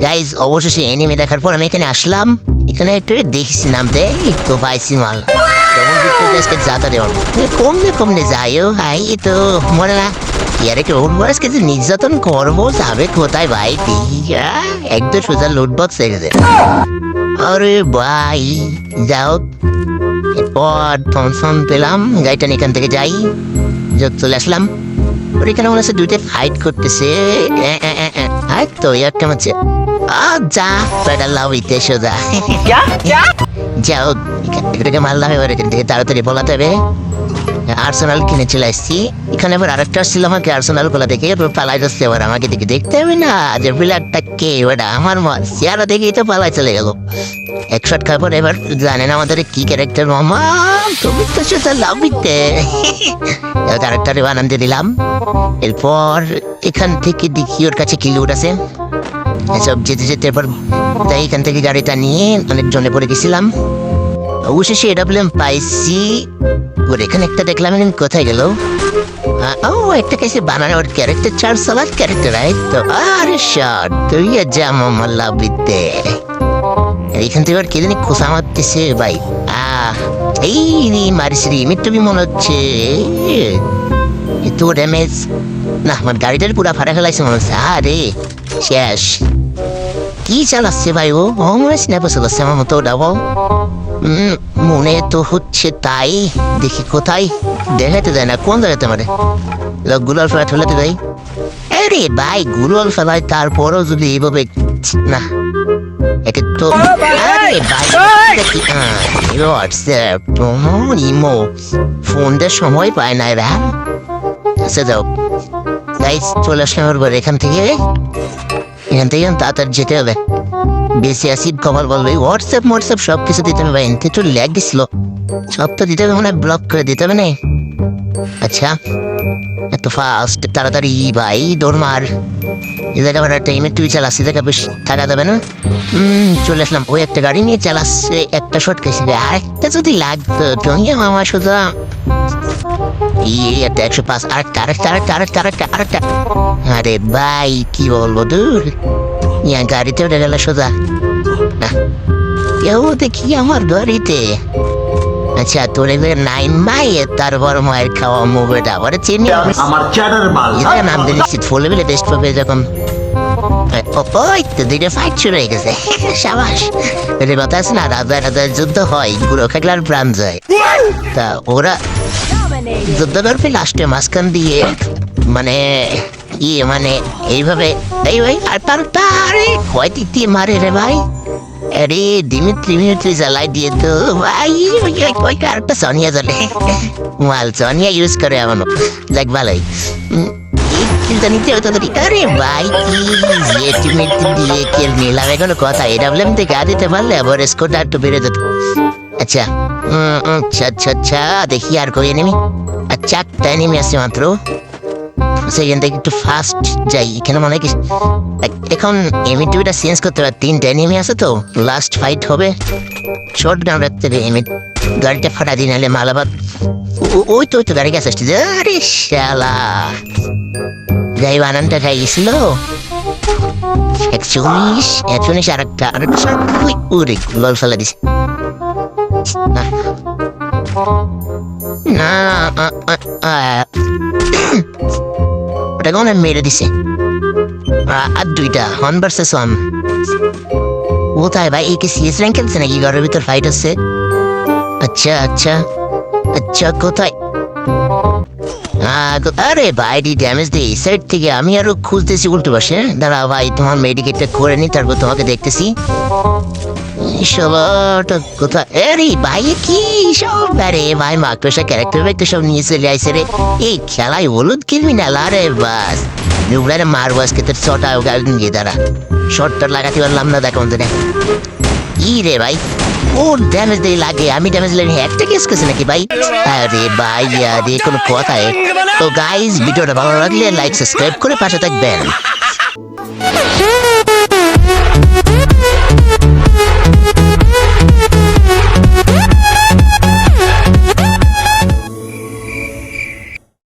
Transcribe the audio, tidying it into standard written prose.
Guys অবশেষে anime দেখার পর আমি এখানে আসলাম। এখানে একটু দেখছি নামতে তো পাইছি মাল যাতা দেওয়ার কমলে যাইও ভাই তো মনে না ইয়ার একটু উঠবসকে যে নির্যাতন করবো যাবে কোথায় ভাই একদম সোজা লুটবক্স এসেছে। আরে ভাই যাও এরপর থমসন পেলাম গাড়িটা এখান থেকে যাই চলে আসলাম। ওর এখানে মনে হচ্ছে দুইটা ফাইট করতেছে তো ইয়ার কেমন হচ্ছে যা পেডাল লাভিতে সোজা যাও এটাকে মারলাম। এবার এখান থেকে তাড়াতাড়ি বলাতে হবে। আর্সেনাল কিনে চলে আসছি। এখানে আবার আরেকটা আসছিল আমাকে আর্সেনাল গুলা দেখে পালাই যাচ্ছে। এবার আমাকে দেখে দেখতে হবে না যে প্লেয়ারটা কে, ওটা আমার চেহারা দেখেই তো পালাই চলে গেল। এক শট খাওয়ার পর এবার জানেন আমাদের কি ক্যারেক্টার মামা তুমি তো সেটা লাভিতে ক্যারেক্টারে বানাতে দিলাম। এরপর এখান থেকে দেখি ওর কাছে কি লুট আছে এসব যেতে যেতে। এবার তাই এখান থেকে গাড়িটা নিয়ে অনেক জনে পড়ে গেছিলাম। অবশেষে এটা বললাম পাইছি। ওর এখানে একটা দেখলাম কোথায় গেল ও একটা কাছে বানানোর ক্যারেক্টার চার সালাদ ক্যারেক্টার তো আরে শট তুই যা মামা লাভিতে। এইখান থেকে আর কে জানি খোসা মারতেছে ভাই এই মারিস রে মিট্টুবি মনে হচ্ছে তো ড্যামেজ না আমার গাড়িটার পুরা ফাটা ফেলাইছে মনে হচ্ছে। আরে শেষ কি চালাচ্ছে ভাই ও মনে স্ন্যাপ চালাচ্ছে আমার মতো ডাবল মনে তো হচ্ছে তাই। দেখি কোথায় দেখাতে দেয় না কোন জায়গাতে মারে গুলাল ফেলা ঠেলাতে দেয়। আরে ভাই গুলাল ফেলায় তারপরও যদি এইভাবে না একে তো আরে ভাই হোয়াটসঅ্যাপ ইমো ফোনটা সময় পায় না এরা। আচ্ছা যাও গাইস চলে আসলাম এখান থেকে তাড়াতাড়ি যেতে হবে। বেশি অ্যাসিড কভার বলবে হোয়াটসঅ্যাপ সব কিছু দিতে হবে ভাই। একটু ল্যাগ দিছিল সব তো দিতে হবে মানে ব্লক করে দিতে হবে না। আচ্ছা এত ফাস্ট তাড়াতাড়ি ভাই দৌড় মার। এ জায়গা আমার টাইমে তুই চালাচ্ছি জায়গা বেশ থাকা যাবে না। চলে আসলাম ওই একটা গাড়ি নিয়ে চালাচ্ছে একটা শর্ট খেয়েছি আরেকটা যদি লাগতো তুমি আমার সোজা একটা 105 আরেকটা। আরে ভাই কি বলবো দূর ইয়া গাড়িতে উঠে গেল সোজা কেউ দেখি আমার গাড়িতে। আচ্ছা তোর এবার 9 মাই তারপর মায়ের খাওয়া মুভিটা আবার চিনি আমার চ্যাটার মাল নাম দিলি ফুল লেভেলে টেস্ট পাবে যখন ওই তো দুইটা ফাইট শুরু হয়ে গেছে সাবাস। এটা কথা আছে না রাজার যুদ্ধ হয় গুঁড়ো খেলার প্রাণ যায়। তা ওরা যুদ্ধ করবে লাস্টে মাঝখান দিয়ে মানে মানে এইভাবে এই ভাই আর তারে হয় তৃতীয় মারে রে ভাই। আরে দিমিত্রি জ্বালাই দিয়ে তো ভাই ওই কারটা সোনিয়া জ্বলে মাল সোনিয়া ইউজ করে এমন দেখ ভালোই নিতে হতো। আরে ভাই কি দিয়ে কে নিলাম এখনো কথা এটা বললাম তো গা দিতে পারলে আবার স্কোরটা একটু বেড়ে যেত। আচ্ছা আচ্ছা দেখি আর কই এনিমি। আচ্ছা একটা এনিমি আছে মাত্র সেখান থেকে একটু ফাস্ট যাই। এখানে মনে হয় এখন এমিটিভিটা চেঞ্জ করতে হবে। 3টা এনিমি আছে তো লাস্ট ফাইট হবে শর্ট গান রাখতে হবে। গাড়িটা ফাটা দিয়ে নাহলে মালাবাদ ওই তো গাড়ি গেছে। আরে শালা যাই বানানটা খাই গেছিল 119 আরেকটা ওরে লল ফেলা দিছে না ওটা কোন মেরে দিছে আর 2টা 1 ভার্সেস 1 কোথায় ভাই এই কি সিএস র্যাঙ্ক খেলছে নাকি ঘরের ভিতর ফাইট হচ্ছে। আচ্ছা কোথায় আরে ভাই ড্যামেজ দিই সাইড থেকে আমি আরো খুঁজতেছি উল্টো পাশে। দাঁড়া ভাই তোমার মেডিকেটটা করে নি তারপর তোমাকে দেখতেছি কোথায়। আরে ভাই কি সব আরে ভাই মাকড়সা ক্যারেক্টার তো সব নিয়ে চলে আইসে রে এই খেলায় হলুদ ক্রিমিনাল। আরে বাস নুবলারে মারবো আজকে তোর ছটা নিয়ে দাঁড়া শর্টটা লাগাতে পারলাম না দেখো ই রে ভাই ও ড্যামেজ দিয়ে লাগে আমি ড্যামেজ লাগে একটা কেস করছে নাকি ভাই। আরে ভাই আরে কোনো কথায় তো গাইজ ভিডিওটা ভালো লাগলে লাইক সাবস্ক্রাইব করে পাশে থাকবেন।